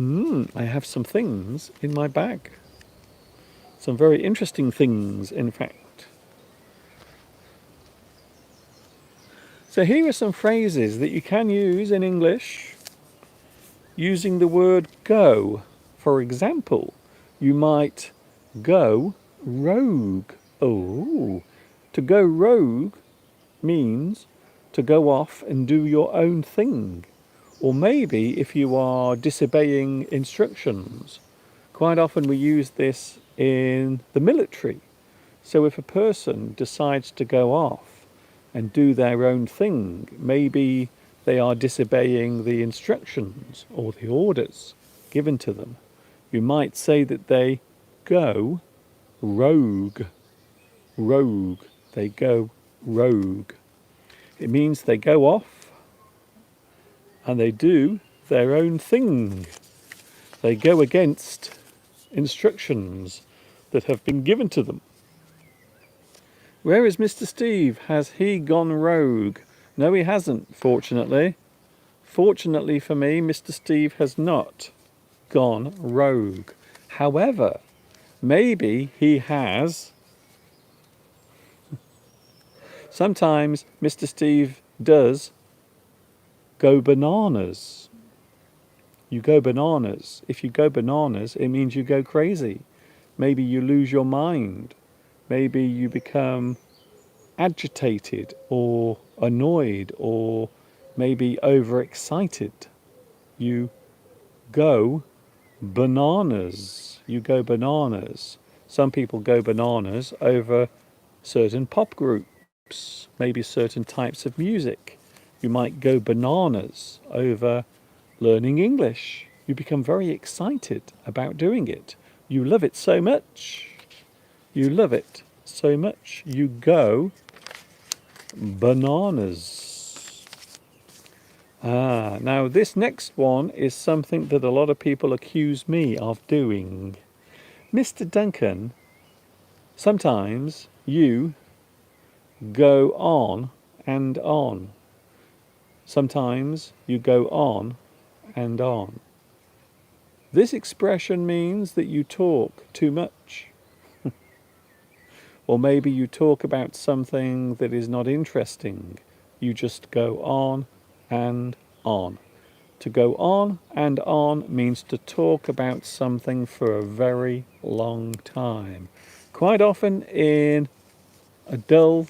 I have some things in my bag. Some very interesting things, in fact. So here are some phrases that you can use in English using the word go. For example, you might go rogue. Oh, to go rogue means to go off and do your own thing. Or maybe if you are disobeying instructions. Quite often we use this in the military. So if a person decides to go off and do their own thing, maybe they are disobeying the instructions or the orders given to them. You might say that they go rogue. Rogue. They go rogue. It means they go off and they do their own thing. They go against instructions that have been given to them. Where is Mr. Steve? Has he gone rogue? No, he hasn't, fortunately. Fortunately for me, Mr. Steve has not gone rogue. However, maybe he has. Sometimes Mr. Steve does go bananas. You go bananas. If you go bananas, it means you go crazy. Maybe you lose your mind. Maybe you become agitated or annoyed or maybe overexcited. You go bananas. You go bananas. Some people go bananas over certain pop groups, maybe certain types of music. You might go bananas over learning English. You become very excited about doing it. You love it so much. You love it so much. You go bananas. Now this next one is something that a lot of people accuse me of doing. Mr. Duncan, sometimes you go on and on. Sometimes you go on and on. This expression means that you talk too much. Or maybe you talk about something that is not interesting. You just go on and on. To go on and on means to talk about something for a very long time. Quite often in a dull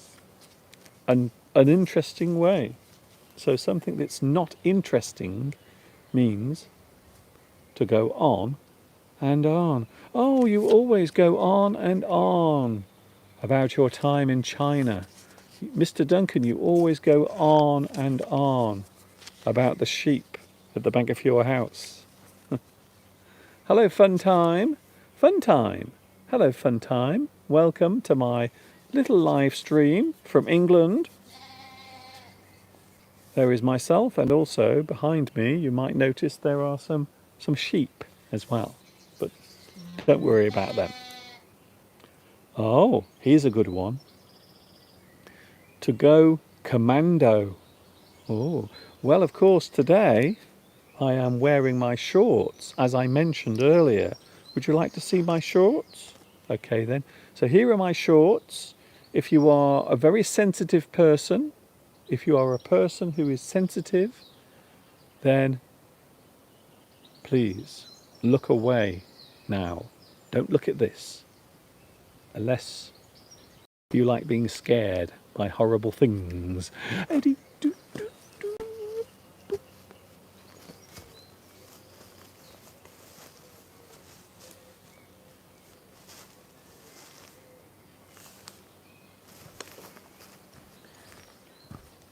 and uninteresting way. So something that's not interesting means to go on and on. Oh, you always go on and on about your time in China. Mr. Duncan, you always go on and on about the sheep at the back of your house. Hello, fun time. Fun time. Hello, fun time. Welcome to my little live stream from England. There is myself, and also behind me you might notice there are some sheep as well. But don't worry about them. Oh, here's a good one. To go commando. Oh, well, of course, today I am wearing my shorts, as I mentioned earlier. Would you like to see my shorts? Okay, then. So here are my shorts. If you are a very sensitive person, if you are a person who is sensitive, then please look away now. Don't look at this. Unless you like being scared by horrible things.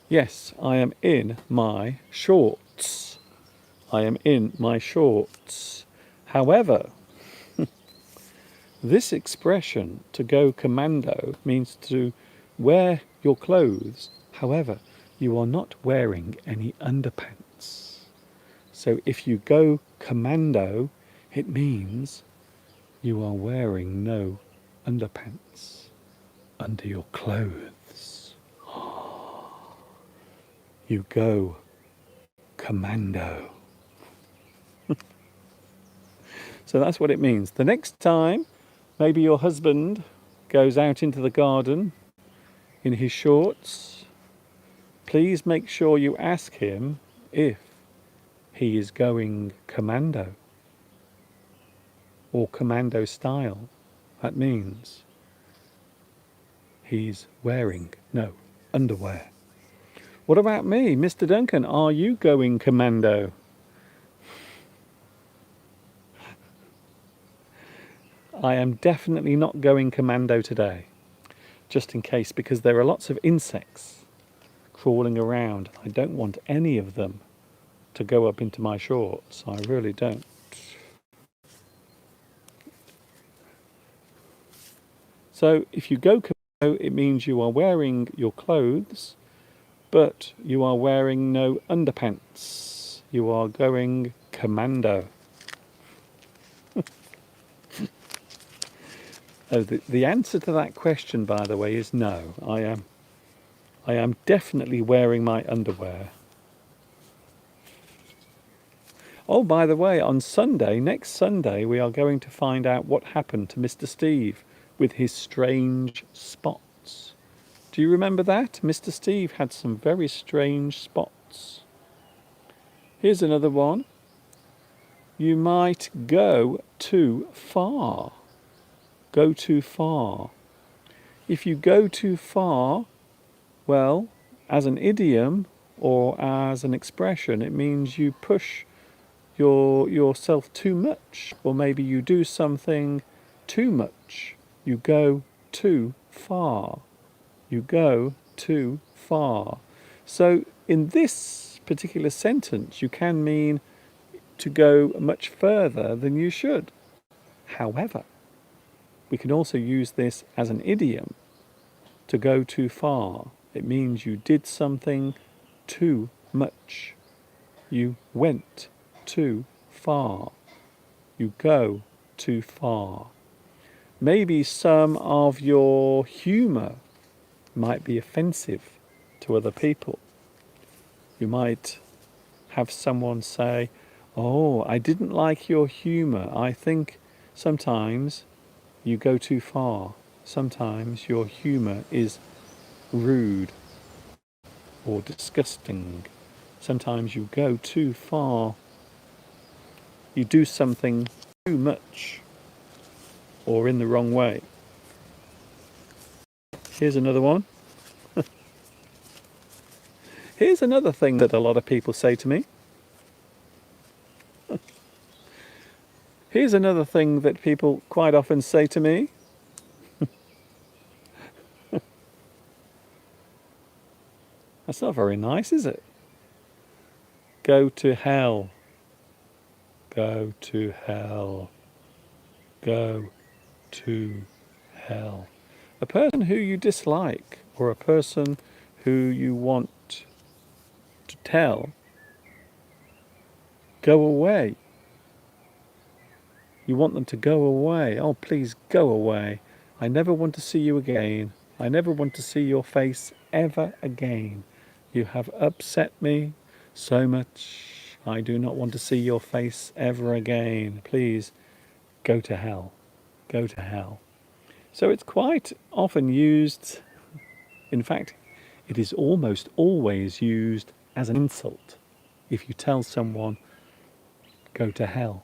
Yes, I am in my shorts. I am in my shorts. However, this expression, to go commando, means to wear your clothes. However, you are not wearing any underpants. So if you go commando, it means you are wearing no underpants under your clothes. You go commando. So that's what it means. The next time maybe your husband goes out into the garden in his shorts, please make sure you ask him if he is going commando or commando style. That means he's wearing no underwear. What about me, Mr. Duncan? Are you going commando? I am definitely not going commando today, just in case, because there are lots of insects crawling around. I don't want any of them to go up into my shorts. I really don't. So if you go commando, it means you are wearing your clothes, but you are wearing no underpants. You are going commando. Oh, the answer to that question, by the way, is no. I am definitely wearing my underwear. Oh, by the way, on Sunday, next Sunday, we are going to find out what happened to Mr. Steve with his strange spots. Do you remember that? Mr. Steve had some very strange spots. Here's another one. You might go too far. Go too far. If you go too far, well, as an idiom or as an expression, it means you push yourself too much, or maybe you do something too much. You go too far. You go too far. So in this particular sentence, you can mean to go much further than you should. However, we can also use this as an idiom, to go too far. It means you did something too much. You went too far. You go too far. Maybe some of your humour might be offensive to other people. You might have someone say, "Oh, I didn't like your humour. I think sometimes you go too far. Sometimes your humour is rude or disgusting. Sometimes you go too far. You do something too much or in the wrong way." Here's another one. Here's another thing that a lot of people say to me. Here's another thing that people quite often say to me. That's not very nice, is it? Go to hell. Go to hell. Go to hell. A person who you dislike, or a person who you want to tell, go away. You want them to go away. Oh, please go away. I never want to see you again. I never want to see your face ever again. You have upset me so much. I do not want to see your face ever again. Please go to hell. Go to hell. So it's quite often used, in fact, it is almost always used as an insult if you tell someone, go to hell.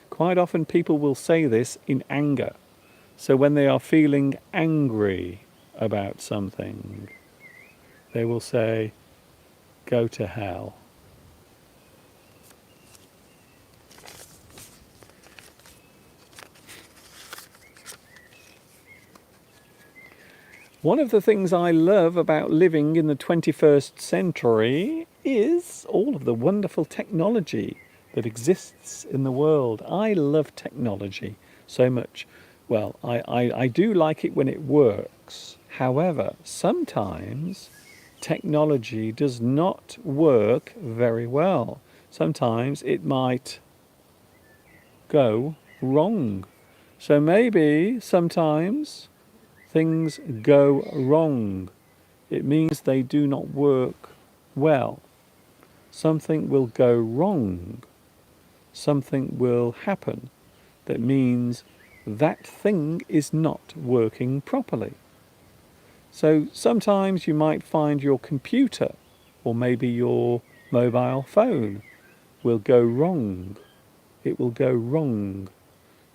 Quite often people will say this in anger. So when they are feeling angry about something, they will say, go to hell. One of the things I love about living in the 21st century is all of the wonderful technology that exists in the world. I love technology so much. Well, I do like it when it works. However, sometimes technology does not work very well. Sometimes it might go wrong. So maybe sometimes things go wrong. It means they do not work well. Something will go wrong. something will happen that means that thing is not working properly. So sometimes you might find your computer or maybe your mobile phone will go wrong. It will go wrong.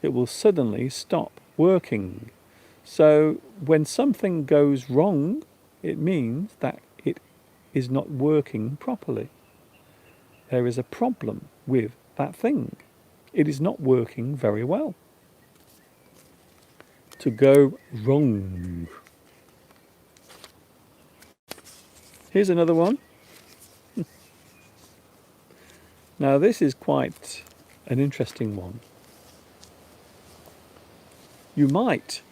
It will suddenly stop working. So when something goes wrong, it means that it is not working properly. There is a problem with that thing. It is not working very well. To go wrong. Here's another one. Now this is quite an interesting one. You might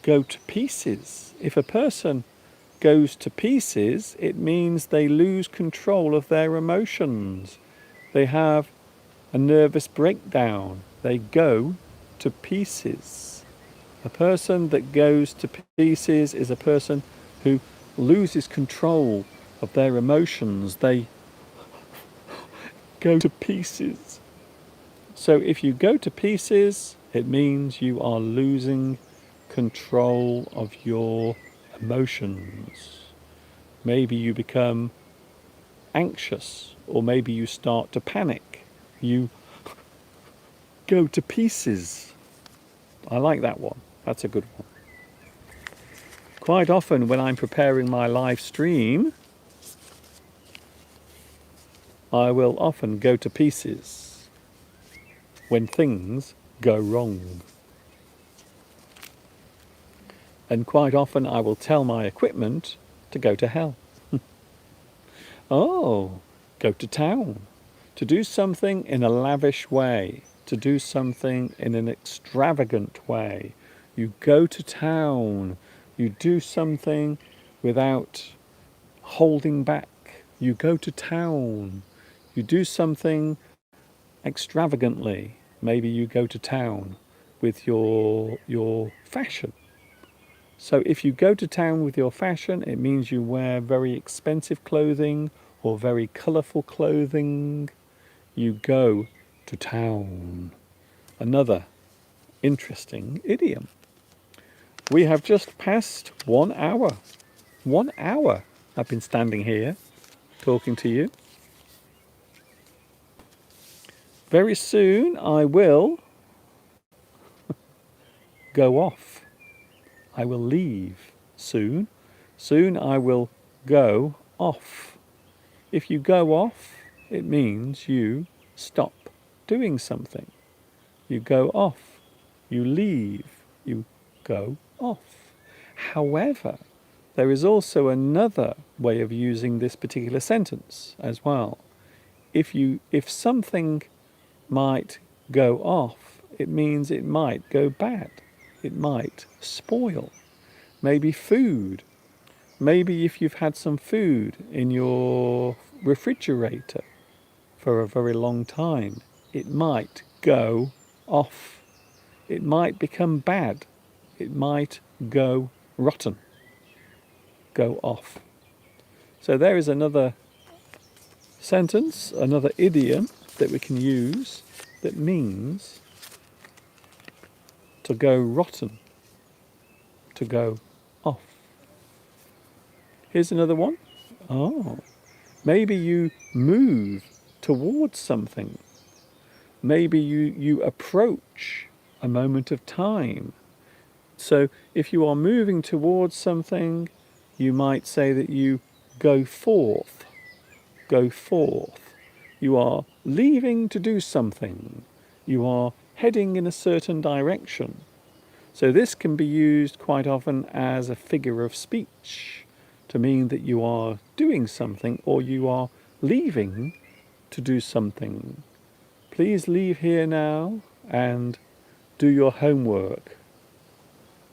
go to pieces. If a person goes to pieces, it means they lose control of their emotions. They have a nervous breakdown. They go to pieces. A person that goes to pieces is a person who loses control of their emotions. They go to pieces. So if you go to pieces, it means you are losing control of your emotions. Maybe you become anxious, or maybe you start to panic. You go to pieces. I like that one. That's a good one. Quite often when I'm preparing my live stream, I will often go to pieces when things go wrong. And quite often I will tell my equipment to go to hell. Oh, go to town. To do something in a lavish way, to do something in an extravagant way. You go to town. You do something without holding back. You go to town. You do something extravagantly. Maybe you go to town with your fashion. So if you go to town with your fashion, it means you wear very expensive clothing or very colourful clothing. You go to town. Another interesting idiom. We have just passed 1 hour. 1 hour I've been standing here talking to you. Very soon I will go off. I will leave soon. Soon I will go off. If you go off, it means you stop doing something. You go off. You leave. You go off. However, there is also another way of using this particular sentence as well. If something might go off, it means it might go bad. It might spoil. Maybe food. Maybe if you've had some food in your refrigerator for a very long time, it might go off. It might become bad. It might go rotten. Go off. So there is another sentence, another idiom that we can use that means to go rotten, to go off. Here's another one. Oh, maybe you move towards something. Maybe you approach a moment of time. So if you are moving towards something, you might say that you go forth. Go forth. You are leaving to do something. You are heading in a certain direction. So this can be used quite often as a figure of speech to mean that you are doing something or you are leaving to do something. Please leave here now and do your homework.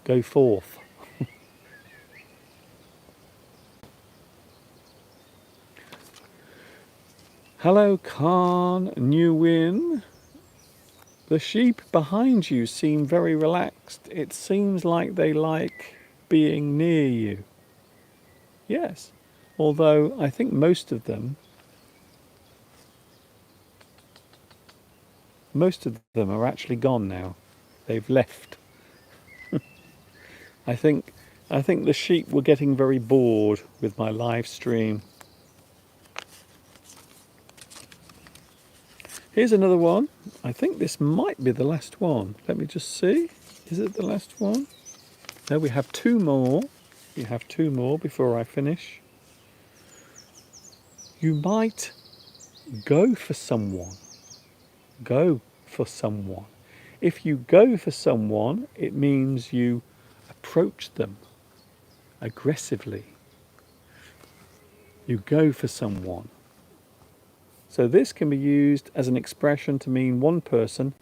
Go forth. Hello, Khan Nguyen. The sheep behind you seem very relaxed. It seems like they like being near you. Yes, although I think most of them Most of them are actually gone now. They've left. I think the sheep were getting very bored with my live stream. Here's another one. I think this might be the last one. Let me just see. Is it the last one? No, we have two more. We have two more before I finish. You might go for someone. Go for someone. If you go for someone, it means you approach them aggressively. You go for someone. So this can be used as an expression to mean one person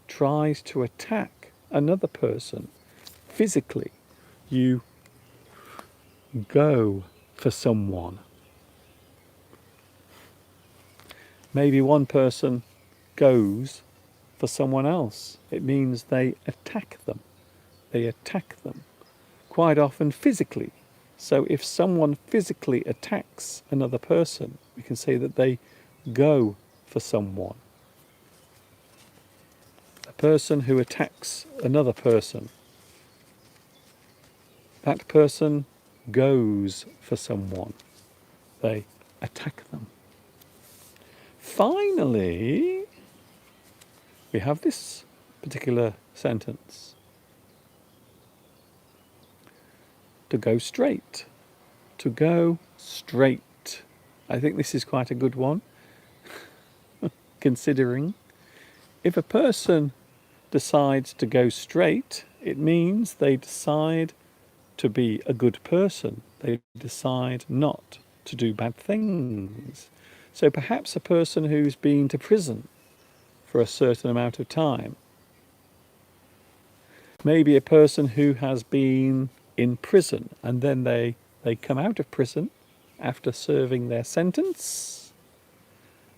tries to attack another person physically. You go for someone. Maybe one person goes for someone else. It means they attack them. They attack them, quite often physically. So if someone physically attacks another person, we can say that they go for someone. A person who attacks another person, that person goes for someone. They attack them. Finally, we have this particular sentence. To go straight. To go straight. I think this is quite a good one, considering if a person decides to go straight, it means they decide to be a good person. They decide not to do bad things. So perhaps a person who's been to prison for a certain amount of time, maybe a person who has been in prison and then they come out of prison after serving their sentence,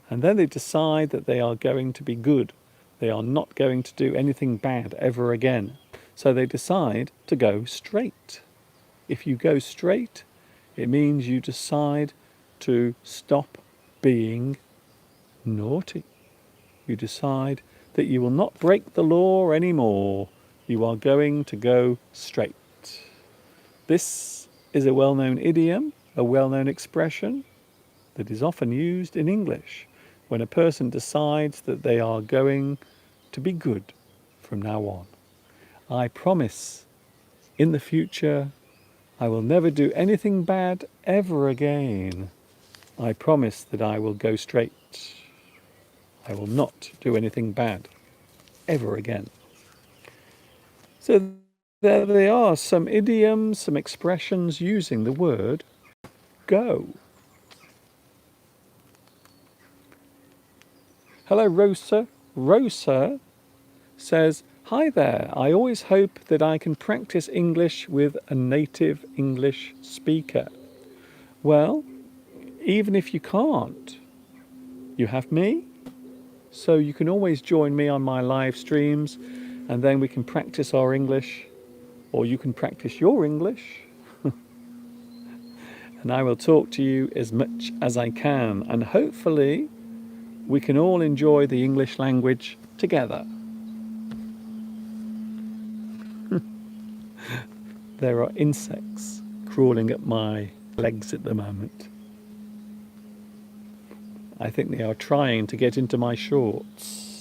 and then they decide that they are going to be good. They are not going to do anything bad ever again. So they decide to go straight. If you go straight, it means you decide to stop being naughty. You decide that you will not break the law anymore. You are going to go straight. This is a well-known idiom, a well-known expression that is often used in English when a person decides that they are going to be good from now on. I promise in the future I will never do anything bad ever again. I promise that I will go straight. I will not do anything bad ever again. So there they are, some idioms, some expressions using the word go. Hello, Rosa. Rosa says, hi there. I always hope that I can practice English with a native English speaker. Well, even if you can't, you have me. So you can always join me on my live streams, and then we can practice our English, or you can practice your English. And I will talk to you as much as I can, and hopefully we can all enjoy the English language together. There are insects crawling at my legs at the moment. I think they are trying to get into my shorts.